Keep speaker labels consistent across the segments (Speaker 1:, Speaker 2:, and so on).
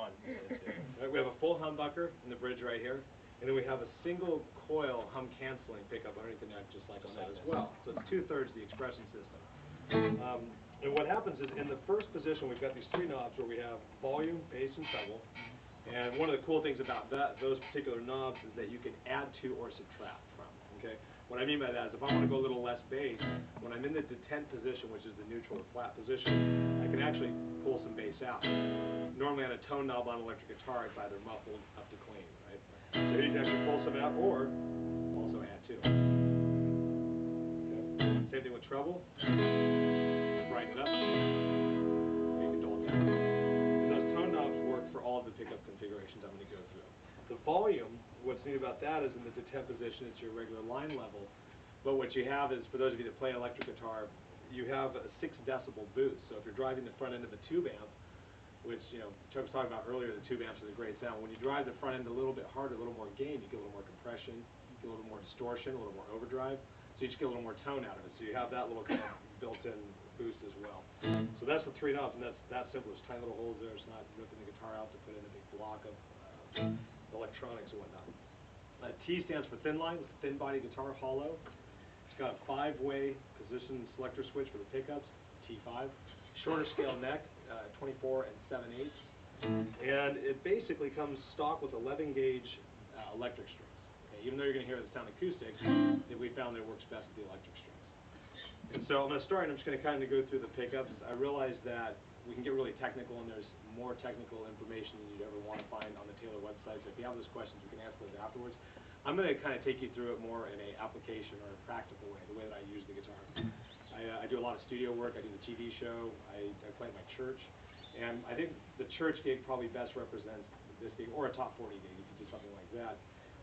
Speaker 1: on. We have a full humbucker in the bridge right here, and then we have a single coil hum canceling pickup underneath the neck, just like on that as well. So it's 2/3 the expression system. And what happens is in the first position, we've got these three knobs where we have volume, bass, and treble. And one of the cool things about those particular knobs is that you can add to or subtract from. Okay. What I mean by that is if I want to go a little less bass, when I'm in the detent position, which is the neutral or flat position, I can actually pull some bass out. Normally on a tone knob on an electric guitar, it's either muffled up to clean, right? So you can actually pull some out or also add to. Okay. Same thing with treble. Brighten it up. You can dull it down. And those tone knobs work for all of the pickup configurations I'm going to go through. The volume, what's neat about that is in the detent position, it's your regular line level. But what you have is, for those of you that play electric guitar, you have a 6 decibel boost. So if you're driving the front end of a tube amp, which, you know, Chuck was talking about earlier, the tube amps is a great sound. When you drive the front end a little bit harder, a little more gain, you get a little more compression, you get a little more distortion, a little more overdrive. So you just get a little more tone out of it. So you have that little kind of built-in boost as well. So that's the three knobs, and that's that simple. There's tiny little holes there. It's not ripping the guitar out to put in a big block of electronics and whatnot. T stands for thin line. It's a thin body guitar, hollow. It's got a 5-way position selector switch for the pickups, T5. Shorter scale neck, 24 and 7/8. And it basically comes stock with 11 gauge electric strings. Okay, even though you're going to hear the sound acoustic, we found that it works best with the electric strings. And so I'm going to start, and I'm just going to kind of go through the pickups. I realize that we can get really technical, and there's more technical information than you'd ever want to find on the Taylor website. So if you have those questions, we can ask those afterwards. I'm going to kind of take you through it more in an application or a practical way, the way that I use the guitar. I do a lot of studio work. I do the TV show. I play at my church. And I think the church gig probably best represents this gig, or a top 40 gig if you do something like that.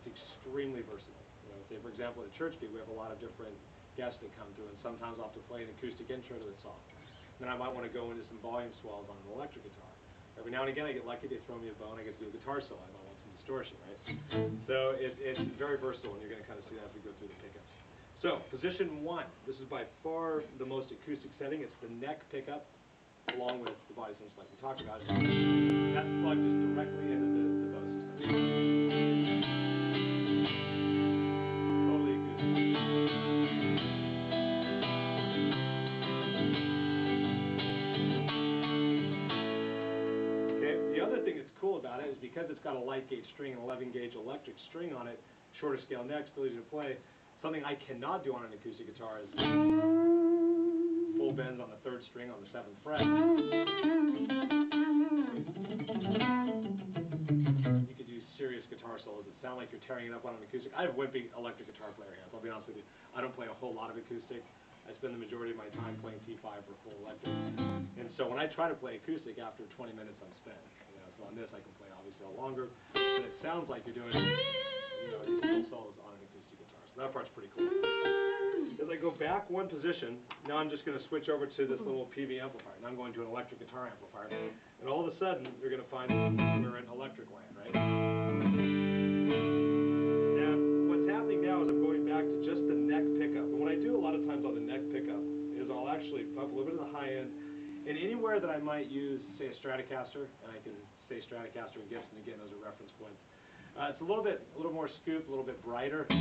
Speaker 1: It's extremely versatile. You know, say, for example, at a church gig, we have a lot of different guests that come through, and sometimes I'll have to play an acoustic intro to the song. Then I might want to go into some volume swells on an electric guitar. Every now and again I get lucky, they throw me a bone, I get to do a guitar solo, I might want some distortion, right? So it's very versatile, and you're going to kind of see that as we go through the pickups. So, position 1, this is by far the most acoustic setting. It's the neck pickup, along with the body sense like we talked about. That plug is directly into the bow system. Cool about it is because it's got a light gauge string, an 11 gauge electric string on it, shorter scale neck, still easy to play. Something I cannot do on an acoustic guitar is full bends on the 3rd string on the 7th fret. You could do serious guitar solos that sound like you're tearing it up on an acoustic. I have wimpy electric guitar player hands, I'll be honest with you. I don't play a whole lot of acoustic. I spend the majority of my time playing T5 or full electric. And so when I try to play acoustic, after 20 minutes I'm spent. So on this I can play obviously a lot longer, but it sounds like you're doing, you know, these full solos on an acoustic guitar. So that part's pretty cool. As I go back one position, now I'm just going to switch over to this little PV amplifier. Now I'm going to an electric guitar amplifier, and all of a sudden you're going to find we're in electric land, right? And what's happening now is I'm going back to just the neck pickup. And what I do a lot of times on the neck pickup is I'll actually pump a little bit of the high end. And anywhere that I might use, say, a Stratocaster, and I can say Stratocaster and Gibson, again, those are reference points. It's a little more scoop, a little bit brighter. A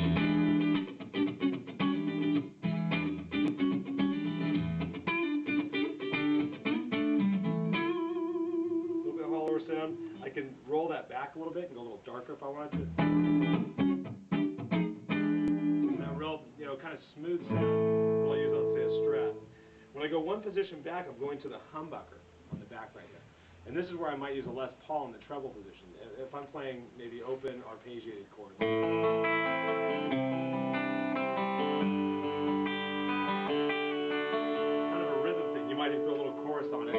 Speaker 1: little bit hollower sound. I can roll that back a little bit and go a little darker if I wanted to. And that real, you know, kind of smooth sound I'll use on, say, a Strat. When I go one position back, I'm going to the humbucker on the back right there. And this is where I might use a Les Paul in the treble position, if I'm playing maybe open arpeggiated chords. Kind of a rhythm thing. You might even throw a little chorus on it.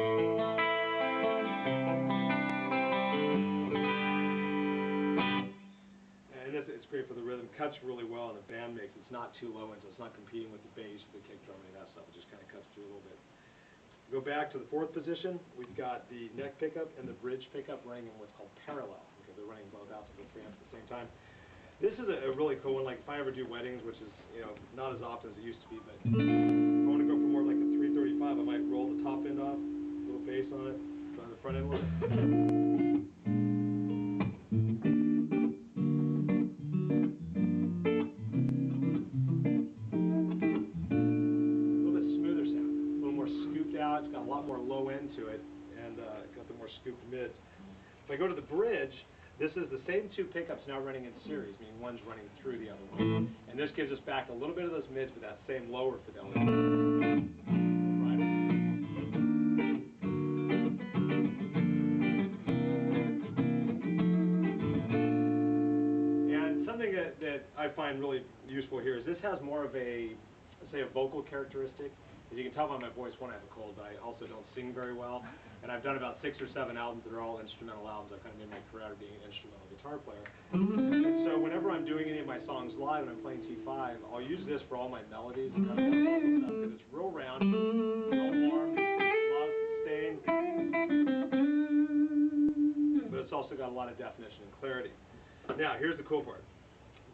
Speaker 1: And it's great for the rhythm. Cuts really well in a band mix. It's not too low end, so it's not competing with the bass, the kick drum, any of that stuff. It just kind of cuts through a little bit. Go back to the 4th position. We've got the neck pickup and the bridge pickup running in what's called parallel, because they're running both out to the 3 amps at the same time. This is a really cool one. Like if I ever do weddings, which is, you know, not as often as it used to be, but if I want to go for more like a 335, I might roll the top end off, a little bass on it, try the front end a little bit. low end to it, and got the more scooped mids. If I go to the bridge, this is the same two pickups now running in series, meaning one's running through the other one. And this gives us back a little bit of those mids with that same lower fidelity. And something that I find really useful here is this has more of a, let's say, a vocal characteristic. As you can tell by my voice, one, I have a cold, but I also don't sing very well. And I've done about 6 or 7 albums that are all instrumental albums. I've kind of made my career out of being an instrumental guitar player. And so whenever I'm doing any of my songs live and I'm playing T5, I'll use this for all my melodies and kind of vocal stuff because it's real round, real warm, a lot of sustain, but it's also got a lot of definition and clarity. Now, here's the cool part.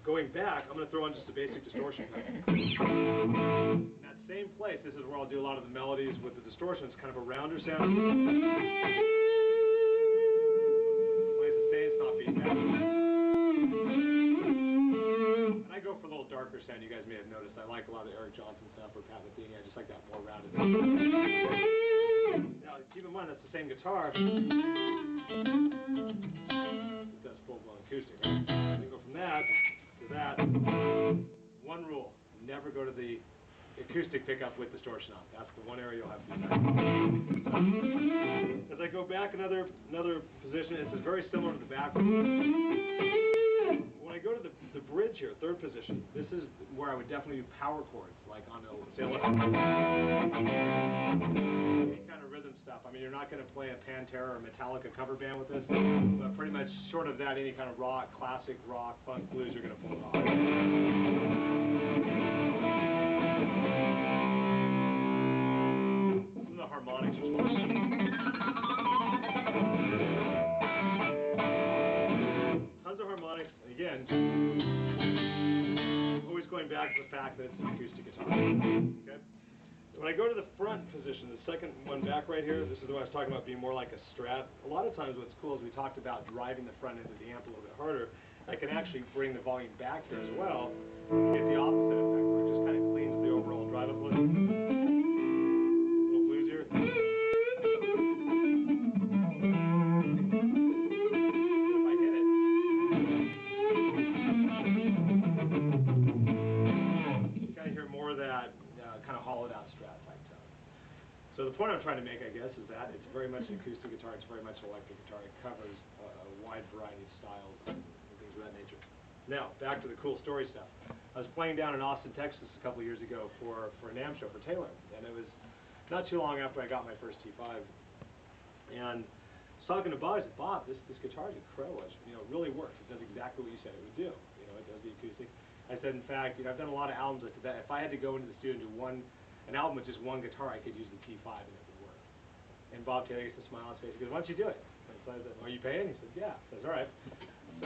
Speaker 1: Going back, I'm going to throw in just a basic distortion pedal. In that same place, this is where I'll do a lot of the melodies with the distortion. It's kind of a rounder sound. Plays the same, it's not feedback. And I go for a little darker sound. You guys may have noticed I like a lot of the Eric Johnson stuff or Pat Metheny. I just like that more rounded. Now, keep in mind, that's the same guitar. That's full-blown acoustic. Right? You go from that to that. One rule, never go to the acoustic pickup with distortion on. That's the one area you'll have to do. As I go back another position, it's very similar to the back one. When I go to the bridge here, third position, this is where I would definitely do power chords, like on the, say, any kind of rhythm stuff. I mean, you're not going to play a Pantera or Metallica cover band with this, but pretty much short of that, any kind of rock, classic rock, funk, blues, you're going to pull it off. Some of the harmonics are supposed to. Tons of harmonics, and again, always going back to the fact that it's an acoustic guitar. Okay? When I go to the front position, the second one back right here, this is what I was talking about being more like a Strat. A lot of times what's cool is we talked about driving the front end of the amp a little bit harder. I can actually bring the volume back here as well and get the opposite effect where it just kind of cleans the overall drive up a little bluesier. Kind of hollowed out Strat type tone. So the point I'm trying to make, I guess, is that it's very much an acoustic guitar, it's very much an electric guitar. It covers a wide variety of styles and things of that nature. Now, back to the cool story stuff. I was playing down in Austin, Texas a couple of years ago for a NAMM show for Taylor, and it was not too long after I got my first T5. And I was talking to Bob, I said, Bob, this guitar is incredible. It really works. It does exactly what you said it would do. It does the acoustic. I said, in fact, I've done a lot of albums. I said that if I had to go into the studio and do an album with just one guitar, I could use the T5 and it would work. And Bob Taylor gets a smile on his face. He goes, why don't you do it? And so I said, are you paying? He said, yeah. I said, all right.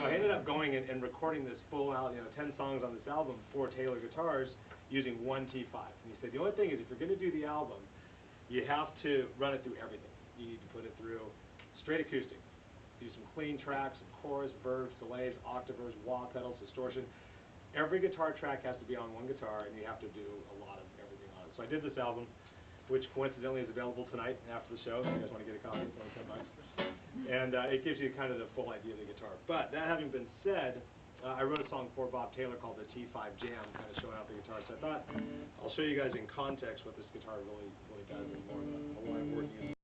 Speaker 1: So I ended up going and recording this full album, 10 songs on this album for Taylor guitars using one T5. And he said, the only thing is if you're going to do the album, you have to run it through everything. You need to put it through straight acoustic. Do some clean tracks, some chorus, verbs, delays, octavers, wah pedals, distortion. Every guitar track has to be on one guitar, and you have to do a lot of everything on it. So I did this album, which coincidentally is available tonight after the show. If you guys want to get a copy, it's only $10. And it gives you kind of the full idea of the guitar. But that having been said, I wrote a song for Bob Taylor called the T5 Jam, kind of showing off the guitar. So I thought I'll show you guys in context what this guitar really does and more of a live working.